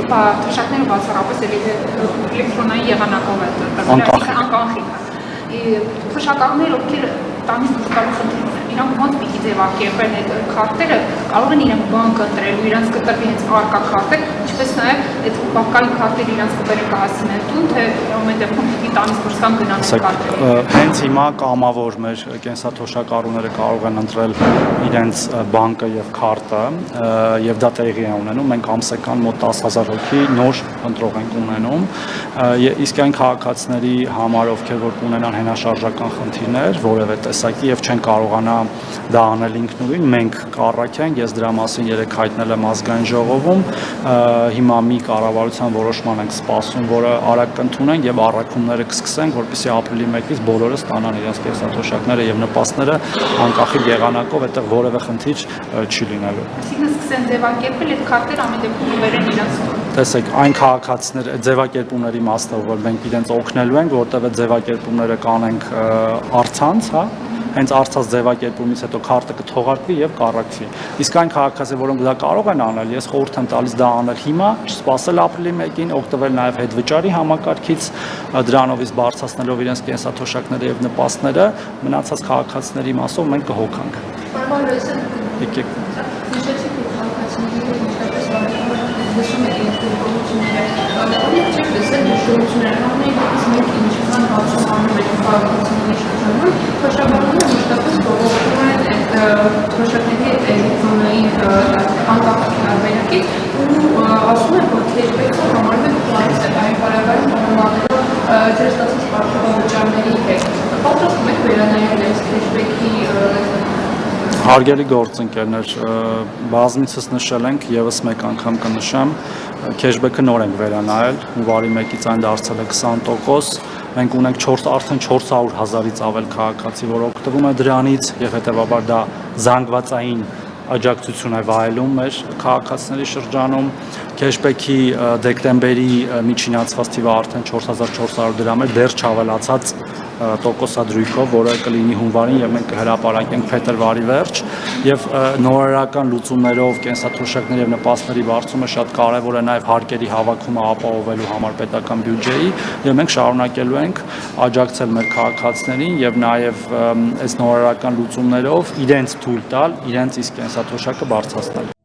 թոշակները բացառապես էլեկտրոնային եղանակով է անկախ թոշակառուները, ովքեր տանից տալու խնդիր ունեն, իրանք ոնց պիտի ձևակերպեն այդ քարտերը, կարող են իրենք բանկ ընտրել ու իրանք կտրվի հենց առկա քարտեր, ինչպես նաև այդ բանկային քարտերը իրանք կբերեն կհասնեն տուն, թե ամեն դեպքում պիտի տանից դուրս գան գնան այդ քարտերը։ Հենց հիմա կամավոր մեր կենսաթոշակառուները կարող են ընտրել իրենց բանկը եւ քարտը եւ դա տեղի է ունենում, մենք ամսական մոտ 10,000 հոգի նոր ընտրող ենք ունենում, իսկ այն քաղաքացիների համար, ովքեր որ կունենան հենաշարժական խնդիրներ, որևէ տեսակի եւ չեն կարողանա դա անել ինքնուրույն, մենք կառաջենք, ես դրա մասին երեք հայտնել եմ ազգային ժողովում, հիմա մի կառավարության որոշման ենք սպասում, որը արագ կընդունեն եւ առաքումները կսկսենք, որպեսզի ապրիլի 1-ից բոլորը ստանան իրենց կենսաթոշակները եւ նպաստները անկախի եղանակով, այդտեղ որևէ խնդիր չի լինելու։ Այսինքն սկսեն ձևակերպել այդ քարտերը ամեն դեպքում կբերեն իրենց տուն։ Տեսեք, այն քաղաքացիներ ձևակերպումների իմաստով, որ մենք իրենց օգնելու ենք, որտեղ այդ ձևակերպումները կանենք առցանց, հա, հենց առցանց ձևակերպումից հետո քարտը կթողարկվի եւ կառաջվի։ Իսկ այն քաղաքացիներ, որոնք դա կարող են անել, ես խորհուրդ եմ տալիս դա անել հիմա, չսպասել ապրիլի 1-ին, օգտվել նաեւ հետվճարի համակարգից, դրանով իսկ բարձրացնելով իրենց կենսաթոշակները եւ նպաստները, մնացած քաղաքացիների մասով մենք կհոգանք։ Եկեք թոշակների էլեկտրոնային անկախ արբերակից ու ասում են, որ քեշբեքը համարվում է պլանից է, այն բարաբարին համարվելով ձեր ստացած պարտավորությունների հետ։ Պատրաստում եք վերանայել այս քեշբեքի Հարգելի գործընկերներ, բազմիցս նշել ենք, եւս մեկ անգամ կնշեմ, քեշբեքը նոր ենք վերանայել, հունվարի 1-ից այն դարձել է 20%, մենք ունենք արդեն 400,000-ից ավել քաղաքացի, որ օգտվում է դրանից եւ հետեւաբար դա զանգվածային աջակցություն է վայելում մեր քաղաքացիների շրջանում, քեշբեքի դեկտեմբերի միջինացված թիվը արդեն 4400 դրամ է, դեռ չավելացած տոկոսադրույքով, որը կլինի հունվարին եւ մենք կհրապարակենք փետրվարի վերջ եւ նորարարական լուծումներով կենսաթոշակների եւ նպաստների բարձրումը շատ կարեւոր է նաեւ հարկերի հավաքումը ապահովելու համար պետական բյուջեի եւ մենք շարունակելու ենք աջակցել մեր քաղաքացիներին եւ նաեւ այս նորարարական լուծումներով իրենց թույլ տալ իրենց իսկ կենսաթոշակը բարձրացնել։